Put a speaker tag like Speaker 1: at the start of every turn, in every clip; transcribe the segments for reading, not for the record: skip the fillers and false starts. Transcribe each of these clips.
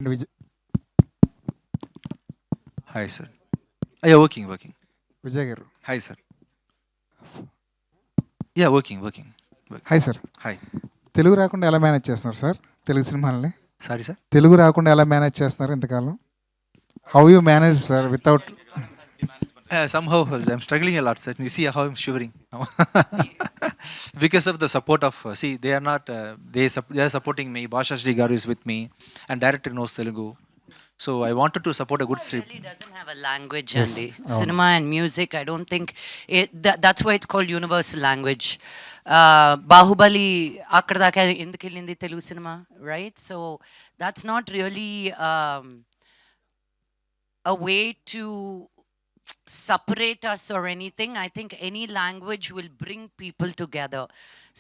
Speaker 1: Vijay,
Speaker 2: Hi, sir. Yeah, working.
Speaker 1: Vijay garu.
Speaker 2: Hi, sir. Yeah, working.
Speaker 1: Hi sir.
Speaker 2: Hi.
Speaker 1: Telugu రాకుండా ఎలా manage చేస్తున్నారు sir Telugu సినిమాలని?
Speaker 2: Sorry, sir.
Speaker 1: Telugu రాకుండా ఎలా మేనేజ్ చేస్తున్నారు ఇంతకాలం? How you manage sir without?
Speaker 2: Somehow I'm struggling a lot, sir. You see how I'm shivering now. Because of the support of, see, they are not, they are supporting me. Basha Shri Garu is with me, and director knows Telugu. So I wanted to support a good
Speaker 3: Cinema
Speaker 2: script.
Speaker 3: really doesn't have a language,
Speaker 1: Yes,
Speaker 3: Andy.
Speaker 1: అవును.
Speaker 3: Cinema and music, I don't think that's why it's called universal language. Bahubali, అక్కడ దాకా ఎందుకు వెళ్ళింది Telugu cinema, right? So that's not really a way to separate us or anything. I think any language will bring people together.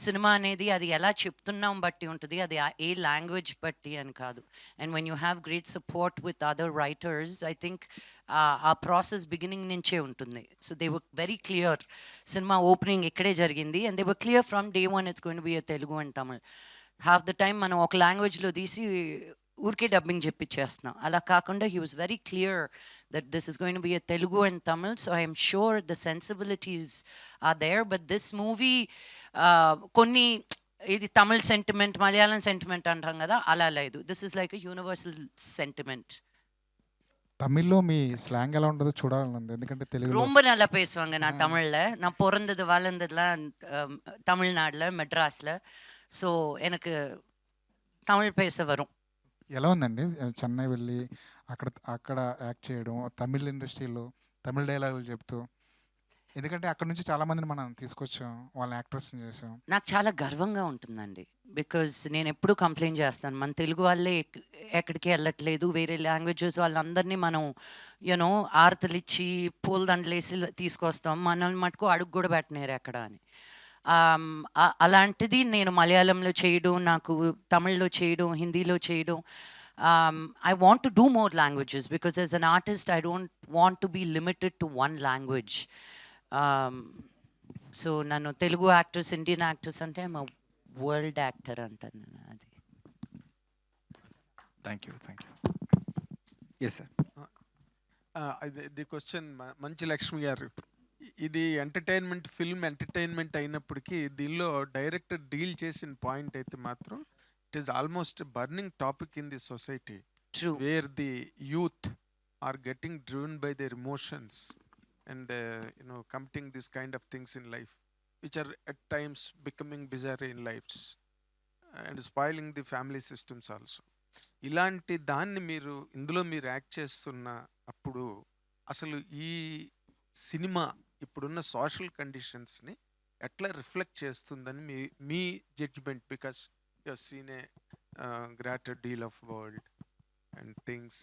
Speaker 3: Cinema అనేది అది ఎలా చెప్తున్నాం బట్టి ఉంటుంది, అది ఏ లాంగ్వేజ్ బట్టి అని కాదు. And when you have great support with other writers, I think ఆ ప్రాసెస్ బిగినింగ్ నుంచే ఉంటుంది. So they were very clear. Cinema opening ఇక్కడే జరిగింది and they were clear from day one it's going to be Telugu and Tamil. Half the time మనం ఒక లాంగ్వేజ్లో తీసి ఊరికే డబ్బింగ్ చెప్పించేస్తున్నాం. అలా కాకుండా he was very clear that this is going to be a Telugu and Tamil, so I am sure the sensibilities are there. But this movie, konni ఇది Tamil sentiment, Malayalam sentiment అంటాం కదా, అలా లేదు. This is like a universal sentiment.
Speaker 1: తమిళ్లో మీ slang ఎలా ఉంటుందో చూడాలనుంది, ఎందుకంటే తెలుగులో
Speaker 3: ரொம்ப நல்லா பேசுவாங்க நான் தமிழ்ல. நான் பிறந்தது வளர்ந்ததுலாம் தமிழ்நாடுல, மெட்ராஸ்ல. ஸோ எனக்கு தமிழ் பேச வரும்.
Speaker 1: ఎలా ఉందండి చెన్నై వెళ్ళి అక్కడ అక్కడ యాక్ట్ చేయడం, తమిళ్ ఇండస్ట్రీలో తమిళ డైలాగులు చెప్తూ? ఎందుకంటే అక్కడ నుంచి చాలా మందిని మనం తీసుకొచ్చాం, వాళ్ళని యాక్ట్రెస్ని చేసాం.
Speaker 3: నాకు చాలా గర్వంగా ఉంటుందండి. బికాజ్ నేను ఎప్పుడు కంప్లైంట్ చేస్తాను, మన తెలుగు వాళ్ళే ఎక్కడికి వెళ్ళట్లేదు, వేరే లాంగ్వేజెస్ వాళ్ళందరినీ మనం యూనో ఆరతలిచ్చి పూలదండలేసి తీసుకొస్తాం, మనల్ని మటుకు అడుగు కూడా పెట్టినారు ఎక్కడ అని. అలాంటిది నేను మలయాళంలో చేయడం, నాకు తమిళ్లో చేయడం, హిందీలో చేయడం. I want to do more languages because as an artist I don't want to be limited to one language. So నన్ను తెలుగు యాక్టర్స్, ఇండియన్ యాక్టర్స్ అంటే మా వరల్డ్ యాక్టర్ అంటాను నేను. అది
Speaker 2: Thank you. Yes, sir.
Speaker 4: The question మంచి లక్ష్మి గారు, ఇది entertainment film entertainment అయినప్పటికీ దీనిలో డైరెక్టర్ డీల్ చేసిన పాయింట్ అయితే మాత్రం it is almost burning topic in the society,
Speaker 3: true.
Speaker 4: Where the youth are getting driven by their emotions and committing this kind of things in life which are at times becoming bizarre in lives and spoiling the family systems also. ఇలాంటి దాన్ని మీరు ఇందులో మీరు act చేస్తున్న అప్పుడు అసలు ఈ cinema ఇప్పుడున్న సోషల్ కండిషన్స్ని ఎట్లా రిఫ్లెక్ట్ చేస్తుందని మీ judgement? Because you have seen a greater deal of world and things.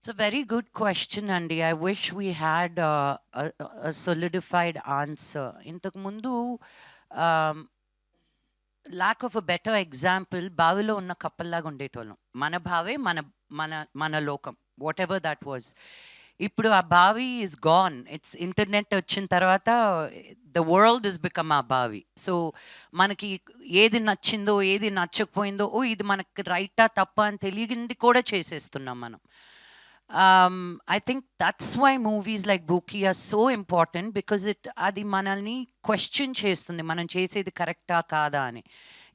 Speaker 3: It's a very good question, Andy. I wish we had a solidified answer. ఇంతకు ముందు lack of a better example, బావిలో ఉన్న కప్పల్లాగా ఉండేటోళ్ళం. మన భావే మన మన మన లోకం, వాట్ ఎవర్ దట్ వాజ్. ఇప్పుడు ఆ బావి ఇస్ గాన్. ఇట్స్ ఇంటర్నెట్ వచ్చిన తర్వాత ద వరల్డ్ ఇస్ బికమ్ ఆ బావి. సో మనకి ఏది నచ్చిందో ఏది నచ్చకపోయిందో, ఓ ఇది మనకి రైటా తప్ప అని తెలియంది కూడా చేసేస్తున్నాం మనం. I think that's why movies like Buki are so important, because అది మనల్ని క్వశ్చన్ చేస్తుంది, మనం చేసేది కరెక్టా కాదా అని.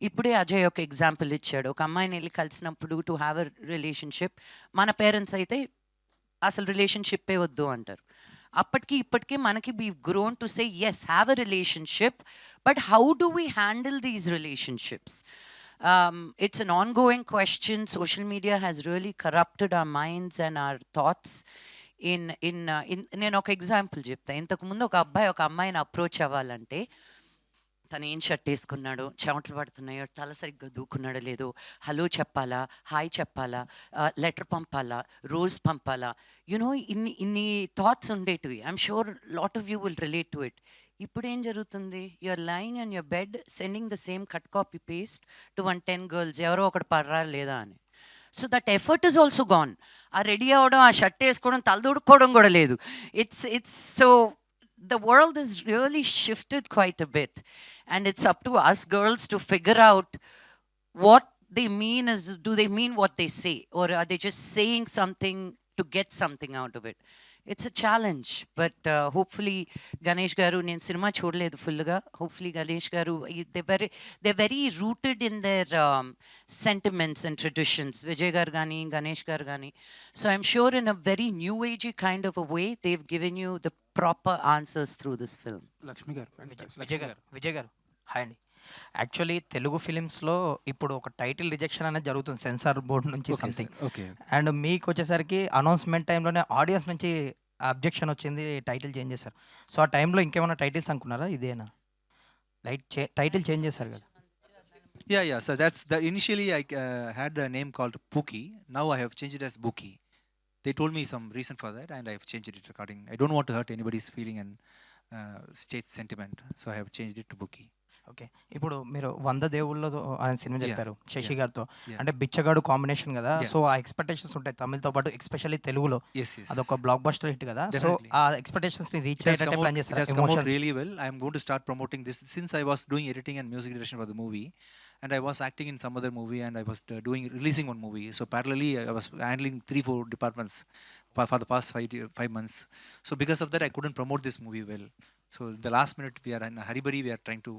Speaker 3: ఇప్పుడే అజయ్ ఒక ఎగ్జాంపుల్ ఇచ్చాడు. ఒక అమ్మాయిని వెళ్ళి కలిసినప్పుడు టు హ్యావ్ అ రిలేషన్షిప్, మన పేరెంట్స్ అయితే అసలు రిలేషన్షిప్పే వద్దు అంటారు. అప్పటికి ఇప్పటికీ మనకి we grown to say yes, have a relationship, but how do we handle these relationships? It's an ongoing question. Social media has really corrupted our minds and our thoughts. నేను ఒక ఎగ్జాంపుల్ చెప్తా. ఇంతకుముందు ఒక అబ్బాయి ఒక అమ్మాయిని అప్రోచ్ అవ్వాలంటే తను ఏం షర్ట్ వేసుకున్నాడు, చెమటలు పడుతున్నాయో, తల సరిగ్గా దూకున్నాడో లేదో, హలో చెప్పాలా, హాయ్ చెప్పాలా, లెటర్ పంపాలా, రోజ్ పంపాలా, యునో ఇన్ని థాట్స్ ఉండేటివి. I'm sure lot of you will relate to it. ఇప్పుడు ఏం జరుగుతుంది? You're lying on your bed sending the same cut copy paste to 10 girls, ఎవరో ఒకటి పర్రా లేదా అని. So that effort is also gone. ఆ రెడీ అవ్వడం, ఆ షర్ట్ వేసుకోవడం, తలదూడుకోవడం కూడా లేదు. It's so the world has really shifted quite a bit, and it's up to us girls to figure out what they mean is, do they mean what they say, or are they just saying something to get something out of it? It's a challenge, but hopefully Ganesh garu, నేను cinema చూడలేదు ఫుల్గా, hopefully Ganesh garu, they're very rooted in their sentiments and traditions, Vijay garu gani, Ganesh garu gani. So I'm sure in a very new agey kind of a way they've given you the proper answers through this film.
Speaker 5: Lakshmi గారు
Speaker 6: విజయ్ గారు hi అండి. Actually Telugu ఫిలిమ్స్లో ఇప్పుడు ఒక title rejection అనేది జరుగుతుంది censor board నుంచి
Speaker 2: Okay, sir.
Speaker 6: Something.
Speaker 2: Okay.
Speaker 6: And మీకు వచ్చేసరికి అనౌన్స్మెంట్ టైంలోనే ఆడియన్స్ నుంచి అబ్జెక్షన్ వచ్చింది, టైటిల్ చేంజ్ చేశారు. సో ఆ టైంలో ఇంకేమైనా టైటిల్స్ అనుకున్నారా? ఇదేనా టైటిల్ చేంజ్ చేశారు కదా?
Speaker 2: Yeah. So that's the initially I had a name called Pookie. Now I have changed it as Bookie. They told me some reason for that, and I have changed it according. I don't want to hurt anybody's feeling and state sentiment, so I have changed it to Bookie.
Speaker 6: Okay, ఇప్పుడు మీరు 100 దేవుళ్ళు అనే cinema
Speaker 2: Yeah,
Speaker 6: చెప్పారు Shashi
Speaker 2: yeah,
Speaker 6: గారితో.
Speaker 2: yeah.
Speaker 6: అంటే బిచ్చగాడు combination కదా,
Speaker 2: Yeah.
Speaker 6: So ఆ expectations ఉంటాయి తమిళ్తో పాటు, ఎస్పెషల్లీ తెలుగులో
Speaker 2: Yes.
Speaker 6: అదొక బ్లాక్ బస్టర్ హిట్ కదా. So
Speaker 2: Definitely.
Speaker 6: ఆ ఎక్స్పెక్టేషన్స్ ని రీచ్
Speaker 2: It has
Speaker 6: అయ్యేటట్టు
Speaker 2: come out,
Speaker 6: plan
Speaker 2: it has
Speaker 6: చేస్తారు
Speaker 2: come out
Speaker 6: emotions.
Speaker 2: really well. I am going to start promoting this since I was doing editing and music direction for the movie, and I was acting in some other movie, and I was releasing one movie. So parallelly, I was handling 3-4 departments for the past 5 months. So because of that, I couldn't promote this movie well. So the last minute, we are in a hurry, we are trying to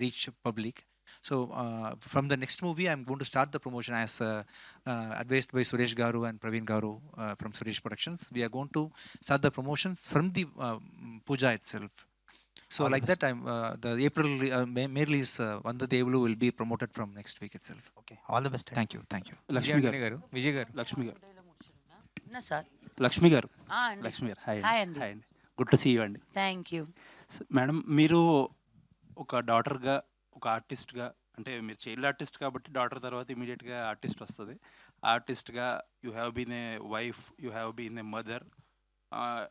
Speaker 2: reach public. So from the next movie, I'm going to start the promotion as advised by Suresh Garu and Praveen Garu from Suresh Productions. We are going to start the promotions from the puja itself. So
Speaker 6: All the
Speaker 2: like that, I'm the April May release Vanda Devulu will be promoted from next week itself.
Speaker 6: Okay, all the best.
Speaker 2: Thank you.
Speaker 5: Lakshmi గారు విజయ్ గారు లక్ష్మి గారు
Speaker 3: నా sir
Speaker 5: Lakshmi గారు
Speaker 3: అండి,
Speaker 5: Lakshmi garu hi
Speaker 3: hi అండి.
Speaker 5: Hi అండి, good to see you అండి.
Speaker 3: Thank you.
Speaker 5: Madam, మీరు ఒక డాటర్గా, ఒక ఆర్టిస్ట్గా, అంటే మీరు చైల్డ్ ఆర్టిస్ట్ కాబట్టి డాటర్ తర్వాత ఇమీడియట్గా ఆర్టిస్ట్ వస్తుంది. ఆర్టిస్ట్గా you have been a wife, you have been a mother,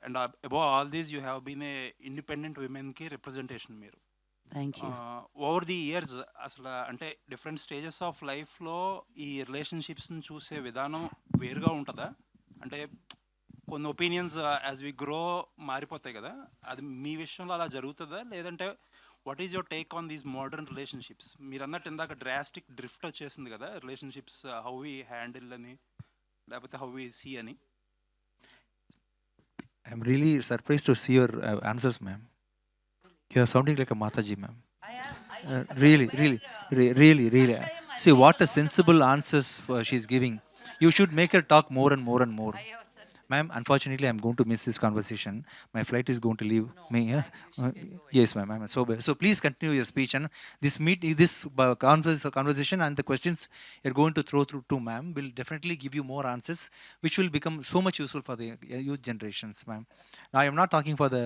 Speaker 5: and above all these you have been a independent విమెన్కి రిప్రజెంటేషన్ మీరు.
Speaker 3: Thank you.
Speaker 5: Over the years అసలు అంటే డిఫరెంట్ స్టేజెస్ ఆఫ్ లైఫ్లో ఈ రిలేషన్షిప్స్ని చూసే విధానం వేరుగా ఉంటుందా? అంటే కొన్ని ఒపీనియన్స్ యాజ్ వి గ్రో మారిపోతాయి కదా, అది మీ విషయంలో అలా జరుగుతుందా? లేదంటే what is your take on these modern relationships? మీరు అన్నట్టు ఇందాక డ్రాస్టిక్ డ్రిఫ్ట్ వచ్చేసింది కదా రిలేషన్షిప్స్, హౌ వి హ్యాండిల్ అని, లేకపోతే హౌ వి సీ అని.
Speaker 2: I'm really surprised to see your answers, ma'am. You are sounding like a Mataji, ma'am. Really. See what a sensible answers she's giving. You should make her talk more and more and more. Ma'am, unfortunately, I'm going to miss this conversation. My flight is going to leave me. Yes, ma'am. So please continue your speech, and this conversation and the questions you're going to throw through to ma'am will definitely give you more answers, which will become so much useful for the youth generations, ma'am. Now, I am not talking for the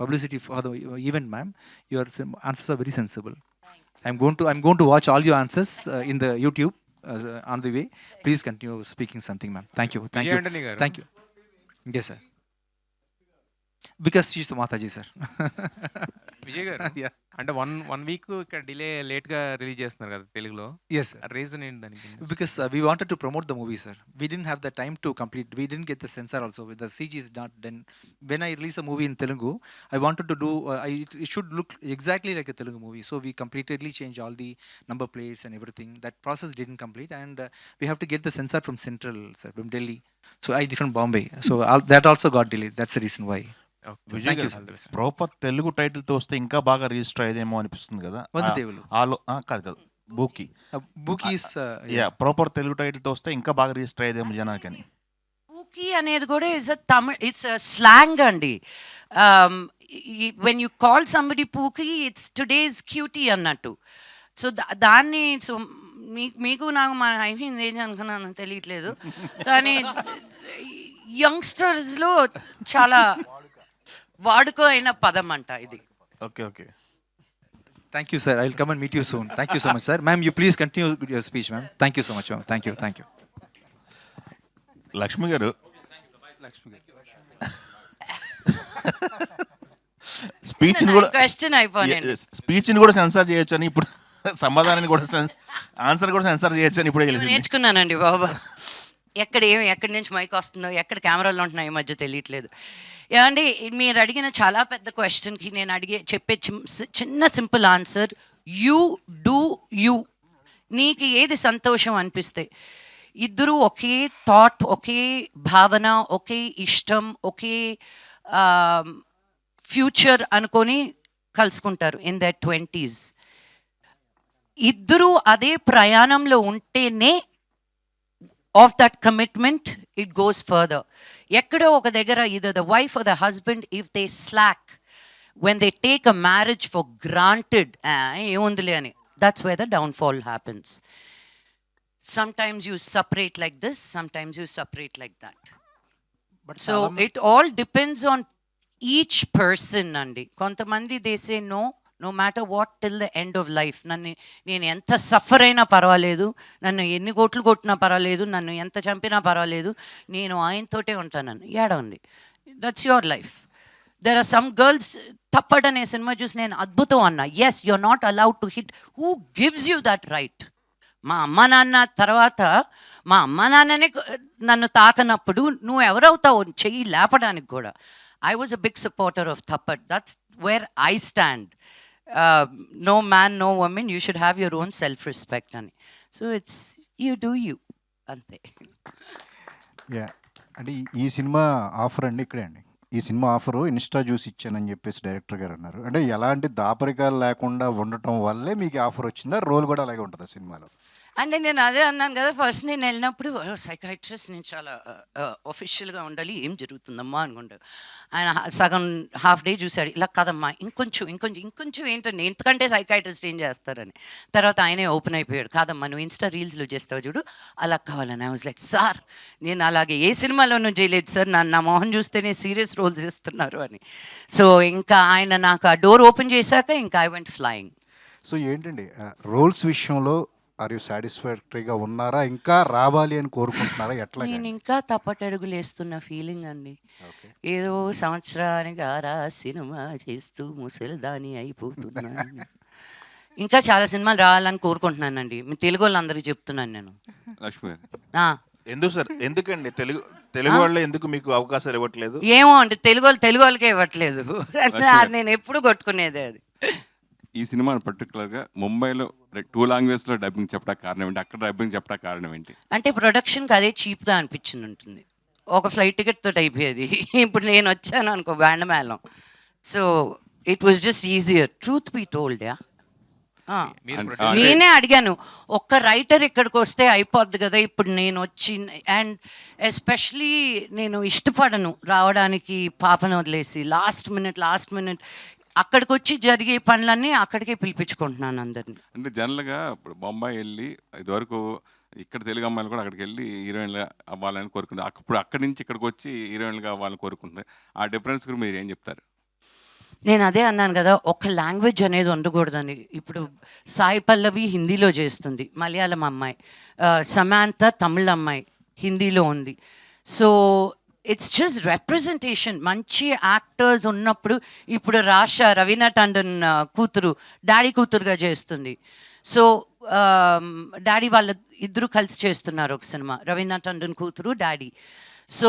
Speaker 2: publicity for the event, ma'am. Your answers are very sensible. I'm going to watch all your answers in the YouTube on the way. Please continue speaking something, ma'am. Thank you.
Speaker 7: Anthony garu.
Speaker 2: Thank you. Yes, sir. Because she's the Mataji, sir.
Speaker 7: Vijay గారు
Speaker 2: Yeah.
Speaker 7: అంటే one week ఇక్కడ delay లేట్గా release చేస్తున్నారు కదా తెలుగులో,
Speaker 2: Yes, sir.
Speaker 7: Reason ఏంటి దానికి?
Speaker 2: Because we wanted to promote the movie, sir. We didn't have the time to complete. We didn't get the censor also. The CG is not done. When I release a movie in Telugu, I wanted to do. It should look exactly like a Telugu movie. So we completely changed all the number plates and everything. That process didn't complete, and we have to get the censor from Central, sir, from Delhi. So I from Bombay. So that also got delayed. That's the reason why.
Speaker 7: Okay.
Speaker 2: Thank you, sir.
Speaker 8: Proper Telugu టైటిల్తో వస్తే ఇంకా బాగా register అయ్యేదేమో అనిపిస్తుంది కదా.
Speaker 2: Vanda Devulu.
Speaker 8: కాదు Booki.
Speaker 2: Bookie is.
Speaker 8: Yeah, proper Telugu టైటిల్తో వస్తే ఇంకా బాగా రిజిస్టర్ అయ్యేదేమో జనానికని.
Speaker 3: పూకి అనేది కూడా is a Tamil, it's a slang అండి. When you call somebody pookie, it's today's cutie అన్నట్టు. సో దాన్ని, సో మీకు నాకు మన అయిపోయింది ఏం అనుకున్నాను తెలియట్లేదు, కానీ యంగ్స్టర్స్లో చాలా వాడుకో అయిన పదం అంట ఇది.
Speaker 8: Okay.
Speaker 2: Thank you, sir. I'll come and meet you soon. Thank you so much, sir. Ma'am, you please continue your speech, ma'am. Thank you so much, ma'am. Thank you.
Speaker 8: Lakshmi గారు,
Speaker 5: లక్ష్మి గారు
Speaker 8: స్పీచ్ని కూడా
Speaker 3: క్వశ్చన్ అయిపోయింది.
Speaker 8: స్పీచ్ని కూడా సెన్సార్ చేయొచ్చు అని ఇప్పుడు, సమాధానాన్ని కూడా ఆన్సర్ కూడా సెన్సార్ చేయొచ్చు అని ఇప్పుడే తెలిసింది.
Speaker 3: నేర్చుకున్నానండి బాబా. ఎక్కడి నుంచి మైక్ వస్తుందో, ఎక్కడ కెమెరాలు ఉంటున్నాయో ఈ మధ్య తెలియట్లేదు. ఏమండి, మీరు అడిగిన చాలా పెద్ద క్వశ్చన్కి నేను చెప్పే చిన్న simple answer, you do you. నీకు ఏది సంతోషం అనిపిస్తే ఇద్దరు ఒకే థాట్, ఒకే భావన, ఒకే ఇష్టం, ఒకే ఫ్యూచర్ అనుకొని కలుసుకుంటారు ఇన్ దర్ 20s. ఇద్దరు అదే ప్రయాణంలో ఉంటేనే of that commitment it goes further. ఎక్కడో ఒక దగ్గర either the wife or the husband, if they slack, when they take a marriage for granted, ఏముందిలే అని, that's where the downfall happens. Sometimes you separate like this, sometimes you separate like that.
Speaker 2: But
Speaker 3: So it all depends on each person అండి. కొంతమంది they say no matter what till the end of life. నేను ఎంత suffer అయినా పర్వాలేదు, నన్ను ఎన్ని కోట్లు కొట్టినా పర్వాలేదు, నన్ను ఎంత చంపినా పర్వాలేదు, నేను ఆయనతోటే ఉంటానని. ఏడవండి, that's your life. There are some girls, Thappad అనే సినిమా చూసి నేను అద్భుతం అన్నా. Yes, you are not allowed to hit. Who gives you that right? మా అమ్మ నాన్న తర్వాత మా అమ్మ నాన్ననే నన్ను తాకనప్పుడు నువ్వు ఎవరవుతావు చెయ్యి లేపడానికి కూడా. I was a big supporter of Thappad. That's where I stand. No man, no woman, you should have your own self-respect అని. So it's you do you అంతే.
Speaker 9: యా, అంటే ఈ సినిమా ఆఫర్ అండి ఇక్కడే అండి. ఈ సినిమా ఆఫరు ఇన్స్టా చూసి ఇచ్చానని చెప్పేసి డైరెక్టర్ గారు అన్నారు. అంటే ఎలాంటి దాపరికాలు లేకుండా ఉండటం వల్లే మీకు ఆఫర్ వచ్చిందా? రోల్ కూడా అలాగే ఉంటుందా సినిమాలో?
Speaker 3: అంటే నేను అదే అన్నాను కదా, ఫస్ట్ నేను వెళ్ళినప్పుడు సైకాట్రిస్ట్, నేను చాలా ఒఫిషియల్గా ఉండాలి, ఏం జరుగుతుందమ్మా అనుకుంటాను. ఆయన సగం హాఫ్ డే చూశాడు, ఇలా కదమ్మా ఇంకొంచెం ఏంటండి, ఇంతకంటే సైకాట్రిస్ట్ ఏం చేస్తారని. తర్వాత ఆయనే ఓపెన్ అయిపోయాడు, కాదమ్మా నువ్వు ఇన్స్టా రీల్స్లో చేస్తావు చూడు, అలా కావాలని. ఐ వాజ్ లైక్, సార్ నేను అలాగే ఏ సినిమాలోనూ చేయలేదు సార్, నా మొహం చూస్తేనే సీరియస్ రోల్స్ ఇస్తున్నారు అని. సో ఇంకా ఆయన నాకు ఆ డోర్ ఓపెన్ చేశాక ఇంకా ఐ వెంట్ ఫ్లయింగ్.
Speaker 9: సో ఏంటండి రోల్స్ విషయంలో ఆర్ యూ సాటిస్ఫాక్టరీగా ఉన్నారా? ఇంకా రావాలి అని కోరుకుంటున్నారా? ఎట్లా?
Speaker 3: నేను ఇంకా తప్పటడుగులు వేస్తున్న ఫీలింగ్ అండి.
Speaker 9: ఓకే.
Speaker 3: ఏదో సంవత్సరానికి ఆరా సినిమా చేస్తూ ముసలిదాని అయిపోతున్నాను. ఇంకా చాలా సినిమాలు రావాలని కోరుకుంటున్నానండి. మీ తెలుగు వాళ్ళందరికీ చెప్తున్నాను నేను.
Speaker 8: లక్ష్మి గారు,
Speaker 3: ఆ,
Speaker 8: ఎందుకు సార్, ఎందుకండి తెలుగు వాళ్ళు ఎందుకు మీకు అవకాశాలు ఇవ్వట్లేదు?
Speaker 3: ఏమో అండి, తెలుగు వాళ్ళకే ఇవ్వట్లేదు. నేను ఎప్పుడు కొట్టుకునేది అది.
Speaker 10: ఈ సినిమాని పర్టికులర్గా ముంబైలో 2 లాంగ్వేజ్లో డబ్బింగ్ చెప్పడానికి కారణం ఏంటి? అక్కడ డబ్బింగ్ చెప్పడానికి కారణం ఏంటి?
Speaker 3: అంటే ప్రొడక్షన్కి అదే చీప్గా అనిపించింది ఉంటుంది. ఒక ఫ్లైట్ టికెట్ తోటి అయిపోయేది. ఇప్పుడు నేను వచ్చాను అనుకో బ్యాండ్ మేళం. So it was just easier, truth be told. Yeah, నేనే అడిగాను, ఒక్క రైటర్ ఇక్కడికి వస్తే అయిపోద్ది కదా. ఇప్పుడు నేను వచ్చి, అండ్ ఎస్పెషలీ నేను ఇష్టపడను రావడానికి పాపను వదిలేసి. లాస్ట్ మినిట్ అక్కడికి వచ్చి జరిగే పనులన్నీ అక్కడికే పిలిపించుకుంటున్నాను అందరినీ.
Speaker 10: అంటే జనరల్గా ఇప్పుడు బొంబాయి వెళ్ళి ఇదివరకు ఇక్కడ తెలుగు అమ్మాయిలు కూడా అక్కడికి వెళ్ళి హీరోయిన్గా అవ్వాలని కోరుకుంటారు. ఇప్పుడు అక్కడి నుంచి ఇక్కడికి వచ్చి హీరోయిన్గా అవ్వాలని కోరుకుంటున్నారు. ఆ డిఫరెన్స్ గురించి మీరు ఏం చెప్తారు?
Speaker 3: నేను అదే అన్నాను కదా, ఒక లాంగ్వేజ్ అనేది ఉండకూడదని. ఇప్పుడు సాయి పల్లవి హిందీలో చేస్తుంది, మలయాళం అమ్మాయి. సమాంత తమిళ అమ్మాయి, హిందీలో ఉంది. So it's just representation. మంచి యాక్టర్స్ ఉన్నప్పుడు, ఇప్పుడు రవీనా టండన్ కూతురు డాడీ కూతురుగా చేస్తుంది. సో డాడీ వాళ్ళ ఇద్దరు కలిసి చేస్తున్నారు ఒక సినిమా, రవీనా టండన్ కూతురు daddy. So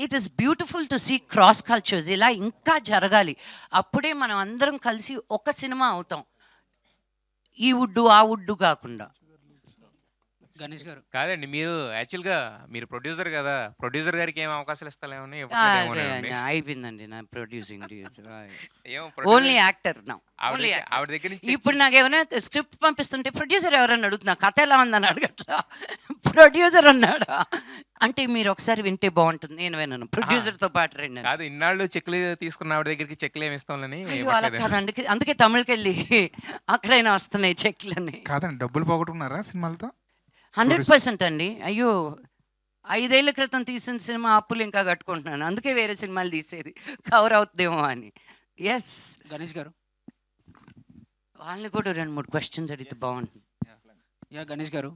Speaker 3: it is beautiful to see cross cultures. ఇలా ఇంకా జరగాలి, అప్పుడే మనం అందరం కలిసి ఒక సినిమా అవుతాం. ఈ వుడ్డు ఆ వుడ్డు కాకుండా.
Speaker 7: గణేష్ గారు కాదండి, మీరు యాక్చువల్గా మీరు ప్రొడ్యూసర్ కదా, ప్రొడ్యూసర్ గారికి ఏం అవకాశాలు ఇస్తాలేమని
Speaker 3: అయిపోయిందండి నా ప్రొడ్యూసింగ్. ఓన్లీ యాక్టర్ నా.
Speaker 7: ఆవిడ దగ్గర నుంచి
Speaker 3: ఇప్పుడు నాకు ఏమైనా స్క్రిప్ట్ పంపిస్తుంటే ప్రొడ్యూసర్ ఎవరన్నా అడుగుతున్నా, కథ ఎలా ఉందని అడగట్లా, ప్రొడ్యూసర్ అన్నాడా అంటే మీరు ఒకసారి వింటే బాగుంటుంది. నేను విన్నాను ప్రొడ్యూసర్తో పాటు రెండు.
Speaker 7: కాదు, ఇన్నాళ్ళు చెక్లు తీసుకున్న ఆవిడ దగ్గరికి చెక్లు ఏమి ఇస్తామని.
Speaker 3: అలా కాదు, అందుకే తమిళకి వెళ్ళి అక్కడైనా వస్తున్నాయి చెక్లని.
Speaker 1: కాదండి, డబ్బులు పోగొట్టుకున్నారా సినిమాలతో?
Speaker 3: 100% అండి. అయ్యో, 5 ఏళ్ల క్రితం తీసిన సినిమా అప్పులు ఇంకా కట్టుకుంటున్నాను, అందుకే వేరే సినిమాలు తీసేది కవర్ అవుతుందేమో అని. ఎస్
Speaker 11: గణేష్ గారు,
Speaker 3: వాళ్ళని కూడా 2-3 క్వశ్చన్స్ అడిగితే బాగుంటుంది.
Speaker 11: Yeah Ganesh garu,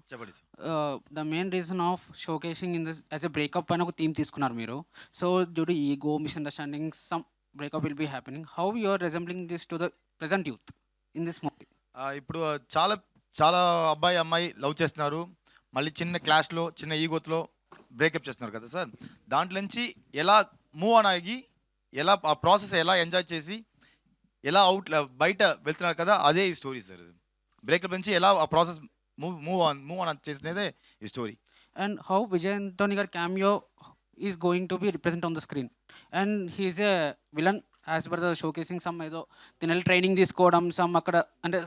Speaker 11: the main reason of showcasing in this as a breakup అని ఒక థీమ్ తీసుకున్నారు మీరు. So due to ego, misunderstanding, some breakup will be happening. How you are resembling this to the present youth in this movie?
Speaker 12: ఇప్పుడు చాలా అబ్బాయి అమ్మాయి love చేస్తున్నారు, మళ్ళీ చిన్న క్లాష్లో చిన్న ఈగోతో బ్రేకప్ చేస్తున్నారు కదా సార్. దాంట్లో నుంచి ఎలా మూవ్ ఆన్ అయ్యి, ఎలా ఆ ప్రాసెస్ ఎలా ఎంజాయ్ చేసి, ఎలా బయట వెళ్తున్నారు కదా, అదే ఈ స్టోరీ సార్. బ్రేకప్ నుంచి ఎలా ఆ ప్రాసెస్ మూవ్ ఆన్ చేసినదే ఈ story.
Speaker 11: And how Vijay Antony gar cameo is going to be represented on the screen. And he's a villain as per the showcasing some ఏదో తినల్ ట్రైనింగ్ తీసుకోవడం some అక్కడ అంటే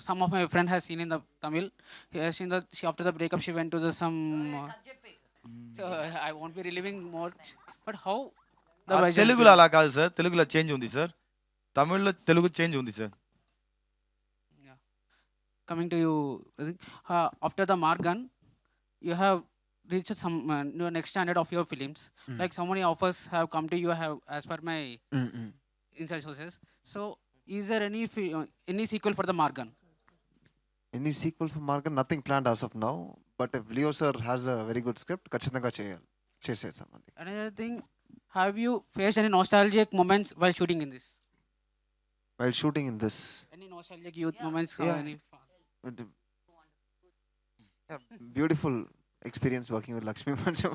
Speaker 11: some of my friend has seen in the Tamil. He has seen that she after the breakup she went to the some so I won't be reliving much. But how the Vijay
Speaker 12: తెలుగులో అలా కాదు sir, తెలుగులో change ఉంది sir, తమిళ్లో Telugu change ఉంది sir.
Speaker 11: coming to you, I think, after the Margan, you have reached some your next standard of your films. Like so many offers have come to you, have as per my inside sources. So, is there any sequel for the Margan?
Speaker 13: Any sequel for Margan? Nothing planned as of now. But if Leo sir has a very good script, ఖచ్చితంగా చేసేసామండి.
Speaker 11: Another thing, have you faced any nostalgic moments while shooting in this?
Speaker 13: While shooting in this,
Speaker 11: Any nostalgic youth moments? Or
Speaker 13: Yeah.
Speaker 11: any
Speaker 13: beautiful experience working with Lakshmi మంచం.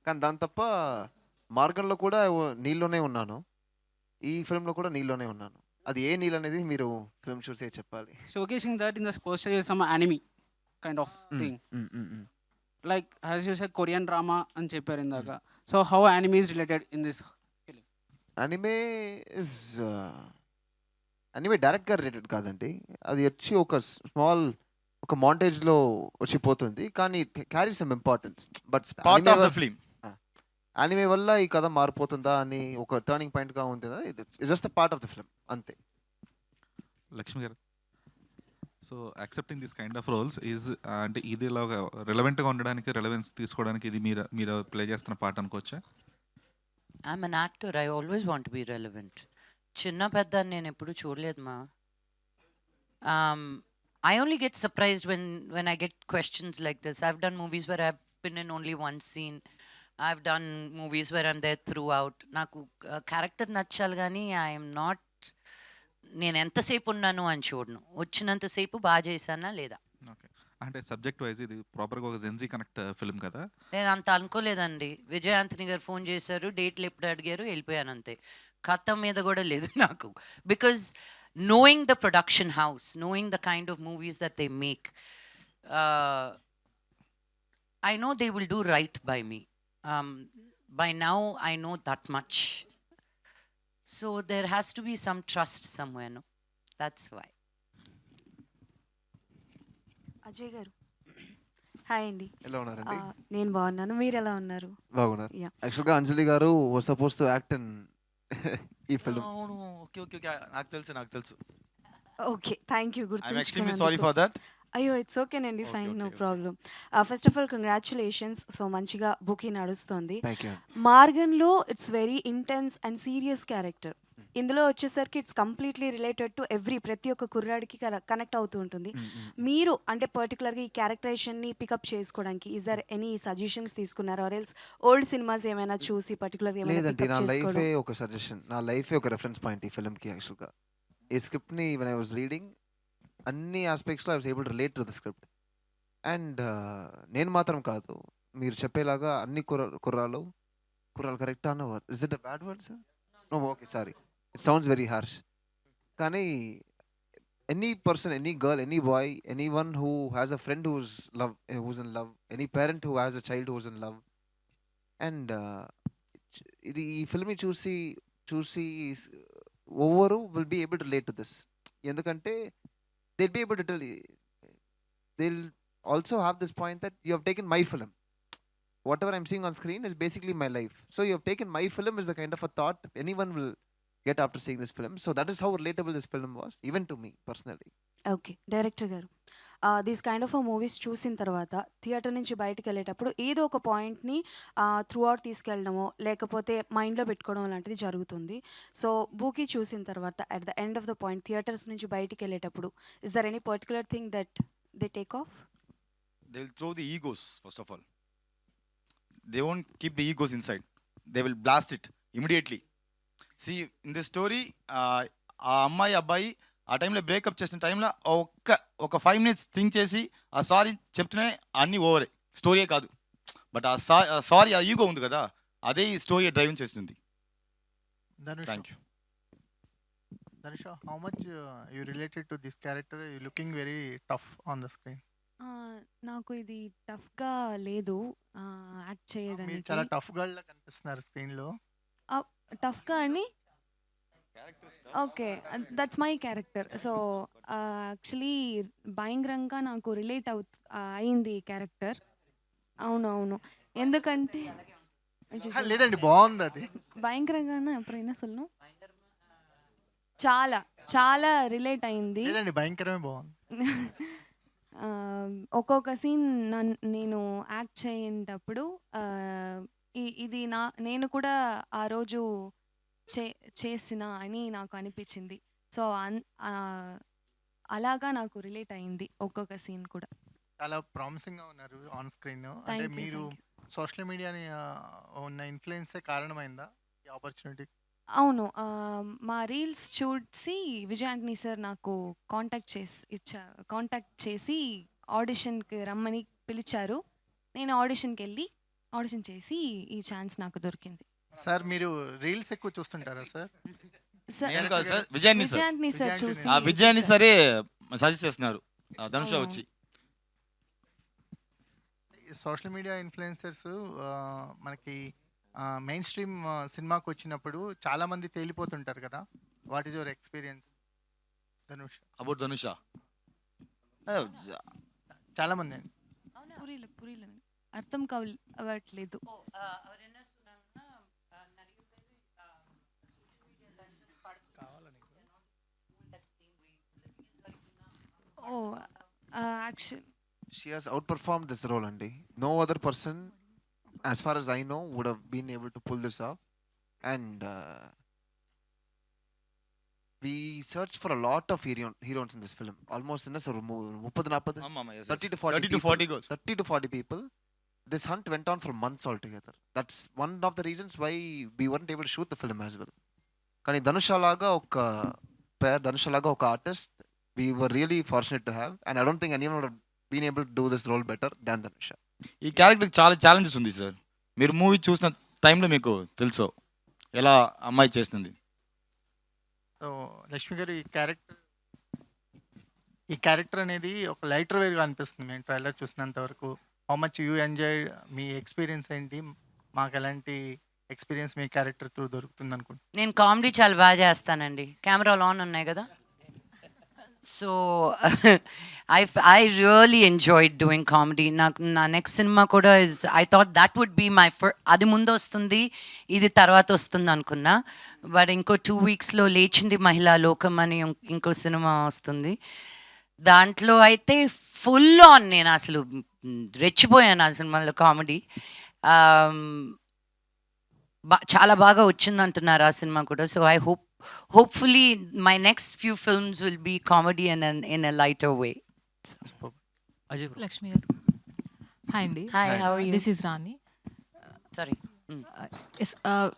Speaker 13: కానీ దాని తప్ప మార్గంలో కూడా నీళ్ళలోనే ఉన్నాను, ఈ ఫిల్మ్లో కూడా నీళ్ళలోనే ఉన్నాను. అది ఏ నీళ్ళు అనేది మీరు ఫిల్మ్ చూసే చెప్పాలి.
Speaker 11: showcasing that in the poster is some anime kind of thing. Like as you said, Korean drama and చెప్పారు ఇందాక. So how anime is related in this film?
Speaker 13: Anime is anime డైరెక్ట్గా రిలేటెడ్ కాదండి, అది వచ్చి ఒక small ఒక మాంటేజ్లో వచ్చి పోతుంది, కానీ carry some importance. But
Speaker 12: part of the film.
Speaker 13: Anime వల్ల ఈ కథ మారిపోతుందా అని ఒక టర్నింగ్ పాయింట్గా ఉంటుందా, it's just a part of the film అంతే.
Speaker 14: లక్ష్మి గారు, so accepting this kind of roles is అంటే ఇది ఇలాగా రిలవెంట్గా ఉండడానికి, రెలవెన్స్ తీసుకోవడానికి ఇది మీరు ప్లే చేస్తున్న పార్ట్ అనుకోవచ్చా?
Speaker 3: I'm an actor, I always want be relevant. చిన్న పెద్ద అని నేను ఎప్పుడు చూడలేదు మా. I only get surprised when I get questions like this. I've done movies where I've been in only one scene. I've done movies where I'm there throughout. నాకు character నచ్చాలి కానీ ఐఎమ్ నాట్, నేను ఎంతసేపు ఉన్నాను అని చూడను, వచ్చినంతసేపు బాగా చేశానా లేదా.
Speaker 14: ఓకే, అంటే సబ్జెక్ట్ వైజ్ ఇది ప్రాపర్గా ఒక జెన్జీ కనెక్ట్ ఫిల్మ్ కదా.
Speaker 3: నేను అంత అనుకోలేదండి. విజయ్ ఆంథనీ గారు ఫోన్ చేశారు, డేట్లు ఎప్పుడు అడిగారు, వెళ్ళిపోయాను అంతే. కథ మీద కూడా లేదు నాకు. Because knowing the production house, knowing the kind of movies that they make, I know they will do right by me. By now, I know that much. So there has to be some trust somewhere, no? That's why.
Speaker 15: Ajay గారు, hi అండి.
Speaker 13: ఎలా ఉన్నారండి?
Speaker 15: నేను బాగున్నాను, మీరు ఎలా ఉన్నారు?
Speaker 13: బాగున్నారు. యాక్చువల్గా Anjali garu was supposed to act in ఈ ఫిల్మ్.
Speaker 12: అవును, ఓకే ఓకే ఓకే, నాకు తెలుసు.
Speaker 15: Okay, thank you.
Speaker 12: I'm extremely sorry for that.
Speaker 15: అయ్యో, ఇట్స్ ఓకేనండి, fine, no problem. First of all congratulations. So మంచిగా బుక్ నడుస్తుంది. మార్గన్లో it's very intense and serious character. ఇందులో వచ్చేసరికి ఇట్స్ కంప్లీట్లీ రిలేటెడ్ టు ప్రతి ఒక్క కుర్రాడికి కనెక్ట్ అవుతూ ఉంటుంది. మీరు అంటే పర్టికులర్గా ఈ క్యారెక్టరైజేషన్ని పికప్ చేసుకోవడానికి ఈజ్ దర్ ఎనీ సజెషన్స్ తీసుకున్నారా, ఆర్ ఎల్స్ ఓల్డ్ సినిమాస్ ఏమైనా చూసి పర్టికులర్గా?
Speaker 13: లేదండి, నా లైఫే ఒక సజెషన్, నా లైఫే ఒక రెఫరెన్స్ పాయింట్ ఈ ఫిల్మ్కి. యాక్చువల్గా ఈ స్క్రిప్ట్ని వెన్ ఐ వాజ్ రీడింగ్ అన్ని ఆస్పెక్ట్స్లో I was able to relate to the script. And నేను మాత్రం కాదు, మీరు చెప్పేలాగా అన్ని కుర్రాలు కరెక్ట్ అన్న word, is it a bad word sir? No, okay, sorry, it sounds very harsh. కానీ any person, any girl, any boy, any one who has a friend who's in love, any parent who has a child who's in love, and ఇది ఈ ఫిల్మ్ని చూసి ఓవరు will be able to relate to this. ఎందుకంటే they'll be able to tell you, they'll also have this point that you have taken my film, whatever I'm seeing on screen is basically my life, so you have taken my film is the kind of a thought anyone will get after seeing this film. So that is how relatable this film was, even to me personally.
Speaker 15: Okay, director గారు, these kind of movies చూసిన తర్వాత theatre నుంచి బయటకు వెళ్ళేటప్పుడు ఏదో ఒక పాయింట్ని through out తీసుకెళ్ళడమో లేకపోతే మైండ్లో పెట్టుకోవడం లాంటిది జరుగుతుంది. సో బూకీ చూసిన తర్వాత at the end of the point theatres నుంచి బయటికి వెళ్ళేటప్పుడు is there any particular thing that they take off?
Speaker 12: They will throw the egos first of all. They won't keep the egos inside, they will blast it immediately. See in the story, ఆ అమ్మాయి అబ్బాయి ఆ టైంలో breakup చేసిన టైంలో ఒక 5 minutes think చేసి ఆ సారీ చెప్తూనే అన్నీ ఓవరే, స్టోరీయే కాదు. బట్ ఆ సారీ, ఆ ఈగో ఉంది కదా, అదే ఈ స్టోరీ డ్రైవింగ్ చేస్తుంది. Thank you.
Speaker 16: Dhanush, how much you related to this character? You looking very tough on the screen. నాకు ఇది టఫ్‌గా లేదు యాక్ట్
Speaker 17: మీరు
Speaker 16: చేయడానికి.
Speaker 17: చాలా టఫ్ గర్ల్‌లా కనిపిస్తున్నారు స్క్రీన్‌లో.
Speaker 16: టఫ్‌గా అని okay. That's my character. So, actually భయంకరంగా నాకు రిలేట్ అయింది ఈ క్యారెక్టర్. అవును. ఎందుకంటే
Speaker 17: అహా! లేదండి బావుందది.
Speaker 16: భయంకరంగానా ఎప్పుడైనా சொல்லணும்? చాలా రిలేట్ అయింది.
Speaker 17: లేదండి భయంకరమే బావుంది.
Speaker 16: ఒక్కొక్క సీన్ నేను యాక్ట్ చేయేటప్పుడు ఇది నేను కూడా ఆ రోజు చేసిన అని నాకు అనిపించింది. సో, అలాగా నాకు రిలేట్ అయింది ఒక్కొక్క సీన్ కూడా.
Speaker 17: చాలా ప్రామిసింగ్‌గా ఉన్నారు ఆన్ స్క్రీన్. అంటే
Speaker 16: థ్యాంక్ యూ.
Speaker 17: మీరు
Speaker 16: థ్యాంక్ యూ.
Speaker 17: సోషల్ మీడియాని ఉన్న ఇన్‌ఫ్లూయెన్సే కారణమైందా ఈ ఆపర్చునిటీ?
Speaker 16: అవును. మా రీల్స్ చూసి విజయ్ ఆంటనీ సార్ నాకు కాంటాక్ట్ చేసి ఆడిషన్‌కి రమ్మని పిలిచారు. నేను ఆడిషన్‌కెళ్ళి ఆడిషన్ చేసి ఈ ఛాన్స్ నాకు దొరికింది.
Speaker 17: సార్ మీరు రీల్స్ ఎక్కువ చూస్తుంటారా సార్?
Speaker 16: సార్
Speaker 12: నేను కాదు సార్, విజయాన్ని
Speaker 16: విజయ్ ఆంటనీ సార్ చూసి
Speaker 12: ఆ విజయాన్ని సరే సజెస్ట్ చేస్తున్నారు ధనుష
Speaker 16: అవునవును.
Speaker 12: వచ్చి.
Speaker 17: సోషల్ మీడియా ఇన్‌ఫ్లుయెన్సర్స్ మనకి మెయిన్ స్ట్రీమ్ సినిమాకొచ్చినప్పుడు చాలా మంది తేలిపోతుంటారు కదా! What is your experience Dhanush?
Speaker 12: About Dhanusha
Speaker 17: చాలా మంది అండి.
Speaker 16: పురీల అర్థం అవ్వట్లేదు. Oh! Actual
Speaker 13: She has outperformed this role, Andy. No other person, as far as I know, would have been able to pull this off. And we searched for a lot of heroines in this film. Almost in a 30, 40,
Speaker 12: ஆமாமா, yes,
Speaker 13: 30 to
Speaker 12: yes.
Speaker 13: 40
Speaker 12: 30 to
Speaker 13: people.
Speaker 12: 40 goals.
Speaker 13: 30 to 40 people. This hunt went on for months altogether. That's one of the reasons why we weren't able to shoot the film as well. కానీ ధనుష లాగా ఒక పేర్, ధనుష లాగా ఒక artist, we were really fortunate to have. And I don't think anyone would have been able to do this role better than Dhanusha.
Speaker 12: ఈ క్యారెక్టర్కి చాలా challenges ఉంది sir. మీరు మూవీ చూసిన టైంలో మీకు తెలుసు ఎలా అమ్మాయి చేస్తుంది.
Speaker 17: సో లక్ష్మి గారు ఈ క్యారెక్టర్ అనేది ఒక లైటర్ వేగా అనిపిస్తుంది మేము ట్రైలర్ చూసినంత వరకు. How much you enjoy, me experience ఏంటి? మాకు ఎలాంటి ఎక్స్పీరియన్స్ మీ క్యారెక్టర్ త్రూ దొరుకుతుంది అనుకుంటున్నాను.
Speaker 3: నేను కామెడీ చాలా బాగా చేస్తానండి. కెమెరాలు ఆన్ ఉన్నాయి కదా. So I really enjoyed doing comedy. నా నెక్స్ట్ సినిమా కూడా I thought that would be my first. అది ముందు వస్తుంది, ఇది తర్వాత వస్తుంది అనుకున్నా. బట్ ఇంకో 2 weeksలో లేచింది మహిళా లోకం అని ఇంకో సినిమా వస్తుంది. దాంట్లో అయితే ఫుల్ ఆన్ నేను అసలు రెచ్చిపోయాను ఆ సినిమాలో కామెడీ. చాలా బాగా వచ్చింది అంటున్నారు ఆ సినిమా కూడా. So hopefully my next few films will be comedy in a lighter way.
Speaker 18: Lakshmi garu hi అండి.
Speaker 3: Hi, how are you?
Speaker 18: This is Rani.
Speaker 3: Sorry.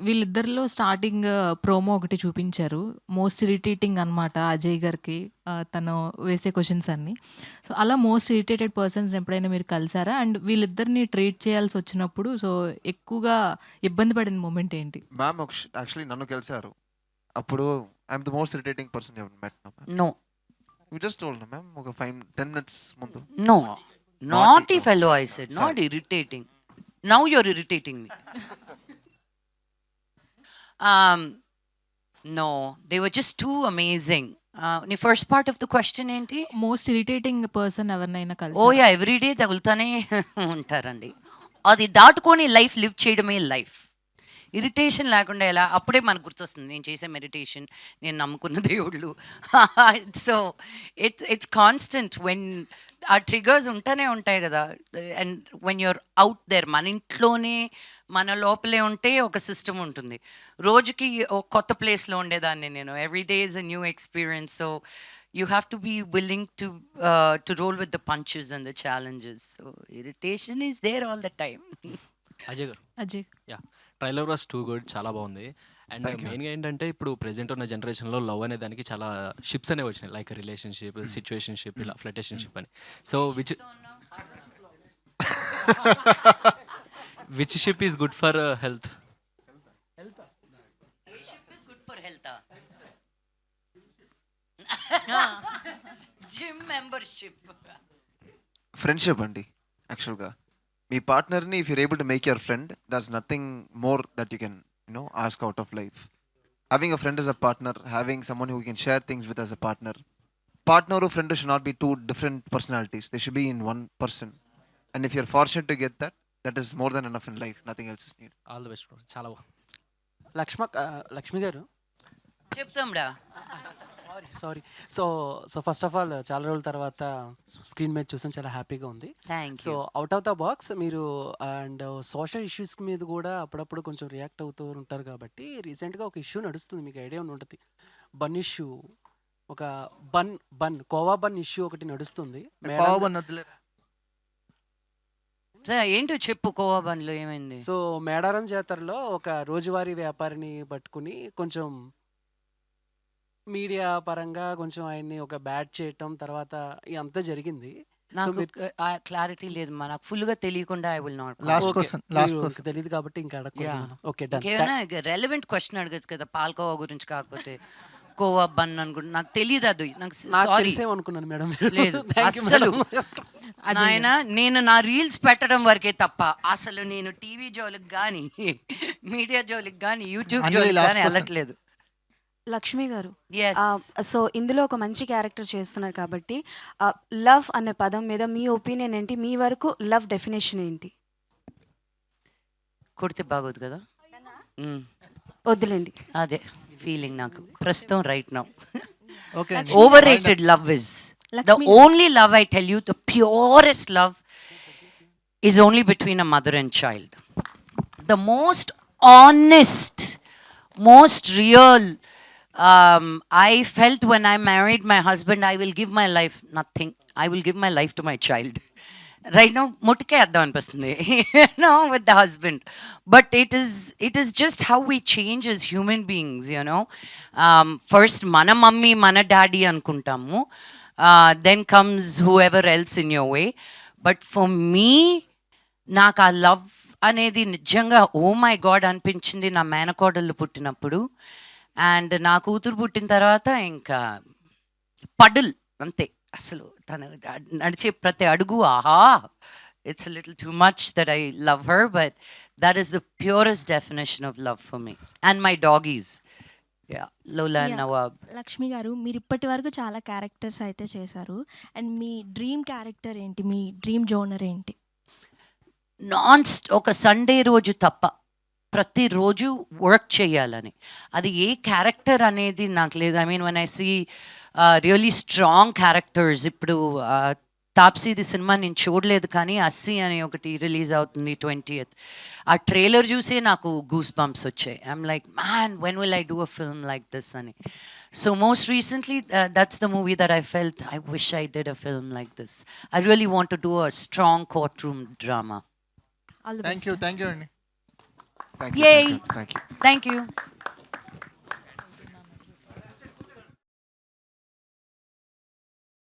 Speaker 18: వీళ్ళిద్దరిలో స్టార్టింగ్ ప్రోమో ఒకటి చూపించారు. మోస్ట్ ఇరిటేటింగ్ అనమాట అజయ్ గారికి తను వేసే క్వశ్చన్స్ అన్నీ. సో అలా మోస్ట్ ఇరిటేటెడ్ పర్సన్స్ ఎప్పుడైనా మీరు కలిసారా? అండ్ వీళ్ళిద్దరిని ట్రీట్ చేయాల్సి వచ్చినప్పుడు సో ఎక్కువగా ఇబ్బంది పడిన మూమెంట్ ఏంటి?
Speaker 13: మ్యామ్ యాక్చువల్లీ నన్ను కలిసారు. అప్పుడు I'm the most irritating person you met.
Speaker 3: No.
Speaker 13: You just told me, ma'am, ఒక 5-10 minutes ముందు.
Speaker 3: No. Naughty fellow, I said. Not irritating. Now you're irritating me. No, they were just too amazing. The first part of the question ఏంటి?
Speaker 18: Most irritating person ఎవరినైనా కలిసి?
Speaker 3: ఓ yeah, everyday తగులుతానే ఉంటారండి. అది దాటుకొని life live చేయడమే life. Irritation లేకుండా ఎలా? అప్పుడే మనకు గుర్తొస్తుంది నేను చేసే మెడిటేషన్, నేను నమ్ముకున్న దేవుళ్ళు. సో ఇట్స్ కాన్స్టెంట్ వెన్ ఆ ట్రిగర్స్ ఉంటానే ఉంటాయి కదా. And when you're out there, మన ఇంట్లోనే మన లోపలే ఉంటే ఒక సిస్టమ్ ఉంటుంది. రోజుకి ఒక కొత్త ప్లేస్లో ఉండేదాన్ని నేను. Every day is a new experience. So you have to be willing to roll with the punches and the challenges. So irritation is there all the time.
Speaker 19: Ajay garu.
Speaker 18: Ajay.
Speaker 19: Yeah, trailer was too good, చాలా బాగుంది. And
Speaker 13: Thank you.
Speaker 19: మెయిన్గా ఏంటంటే ఇప్పుడు present ఉన్న జనరేషన్లో love అనే దానికి చాలా షిప్స్ అనేవి వచ్చినాయి, లైక్ రిలేషన్షిప్, సిచ్యువేషన్షిప్, ఇలా ఫ్లటేషన్షిప్ అని. So which ship is good for health?
Speaker 3: Gym membership.
Speaker 13: Friendship అండి యాక్చువల్గా. మీ పార్ట్నర్ని if you're able to make your friend, that's nothing more that you can ask out of life. Having a friend as a partner, having someone who you can share things with as a partner. Partner or friend should not be two different personalities. They should be in one person. And if you're fortunate to get that, that is more than enough in life. Nothing else is needed.
Speaker 19: All the best bro. చాలా బాగుంది.
Speaker 11: లక్ష్మి గారు
Speaker 3: చెప్తాండా.
Speaker 11: Sorry. So first of all చాలా రోజుల తర్వాత screen మీద చూసాను, చాలా హ్యాపీగా ఉంది.
Speaker 3: Thank
Speaker 11: so
Speaker 3: you.
Speaker 11: Out of the box మీరు అండ్ సోషల్ ఇష్యూస్ మీద కూడా అప్పుడప్పుడు కొంచెం రియాక్ట్ అవుతూ ఉంటారు కాబట్టి రీసెంట్గా ఒక ఇష్యూ నడుస్తుంది, మీకు ఐడియా ఉంటుంది. బన్ ఇష్యూ, ఒక కోవా బన్ ఇష్యూ ఒకటి నడుస్తుంది.
Speaker 17: కోవా బన్ వద్దులేరా.
Speaker 3: ఏంటో చెప్పు, కోవా బన్లో ఏమైంది?
Speaker 11: సో మేడారం జాతరలో ఒక రోజువారీ వ్యాపారిని పట్టుకుని కొంచెం మీడియా పరంగా కొంచెం ఆయన్ని ఒక బ్యాట్ చేయటం, తర్వాత ఇదంతా జరిగింది.
Speaker 3: నాకు క్లారిటీ లేదు, నాకు ఫుల్ గా తెలియకుండా ఐ విల్ నాట్.
Speaker 11: లాస్ట్ తెలియదు కాబట్టి ఇంకా అడగకూడదు. Okay done.
Speaker 3: ఏమైనా రెలవెంట్ క్వశ్చన్ అడగచ్చు కదా, పాల్కోవా గురించి కాకపోతే కోవా బన్ అనుకుంటా. నాకు తెలియదు అది, నాకు సారీ
Speaker 11: అనుకున్నాను మేడం.
Speaker 3: లేదు అసలు ఆయన, నేను నా రీల్స్ పెట్టడం వరకే తప్ప అసలు నేను టీవీ జోలికి కానీ మీడియా జోలికి కానీ యూట్యూబ్ జోలికి కానీ వెళ్ళట్లేదు.
Speaker 15: లక్ష్మి గారు, సో ఇందులో ఒక మంచి క్యారెక్టర్ చేస్తున్నారు కాబట్టి లవ్ అనే పదం మీద మీ ఒపీనియన్ ఏంటి? మీ వరకు లవ్ డెఫినేషన్ ఏంటి?
Speaker 3: కొడితే బాగోదు కదా,
Speaker 15: వద్దులేండి.
Speaker 3: అదే ఫీలింగ్ నాకు ప్రస్తుతం right now.
Speaker 17: Okay,
Speaker 3: overrated love is the only love, I tell you, the purest love is only between a mother and child. The most honest, most real, I felt when I married my husband, I will give my life, nothing, I will give my life to my child. Right now ముట్టుకే అర్థం అనిపిస్తుంది with the husband, but it is just how we change as human beings, first mana mummy mana daddy అనుకుంటాము, then comes whoever else in your way, but for me నాకు ఆ love అనేది నిజంగా oh my God అనిపించింది నా మేనకోడళ్ళు పుట్టినప్పుడు. And నా కూతురు పుట్టిన తర్వాత ఇంకా పడుల్ అంతే. అసలు తను నడిచే ప్రతి అడుగు ఆహా, it's little too much that I love her, but that is the purest definition of love for me. And my doggies, Lola and Nawab.
Speaker 20: Lakshmi garu, మీరు ఇప్పటి వరకు చాలా క్యారెక్టర్స్ అయితే చేశారు, అండ్ మీ డ్రీమ్ క్యారెక్టర్ ఏంటి? మీ డ్రీమ్ జోనర్ ఏంటి?
Speaker 3: ఒక సండే రోజు తప్ప ప్రతిరోజు వర్క్ చేయాలని, అది ఏ క్యారెక్టర్ అనేది నాకు లేదు. I mean when I see really strong characters, ఇప్పుడు తాప్సీది సినిమా నేను చూడలేదు కానీ అస్సీ అని ఒకటి రిలీజ్ అవుతుంది 20th. ఆ ట్రైలర్ చూసే నాకు గూస్ బంప్స్ వచ్చాయి. I'm like, man, when will I do a film like this అని. So most recently that's the movie that I felt I wish I did a film like this. I really want to do a strong courtroom drama.
Speaker 17: Thank you అండి.
Speaker 3: Yay! Thank you.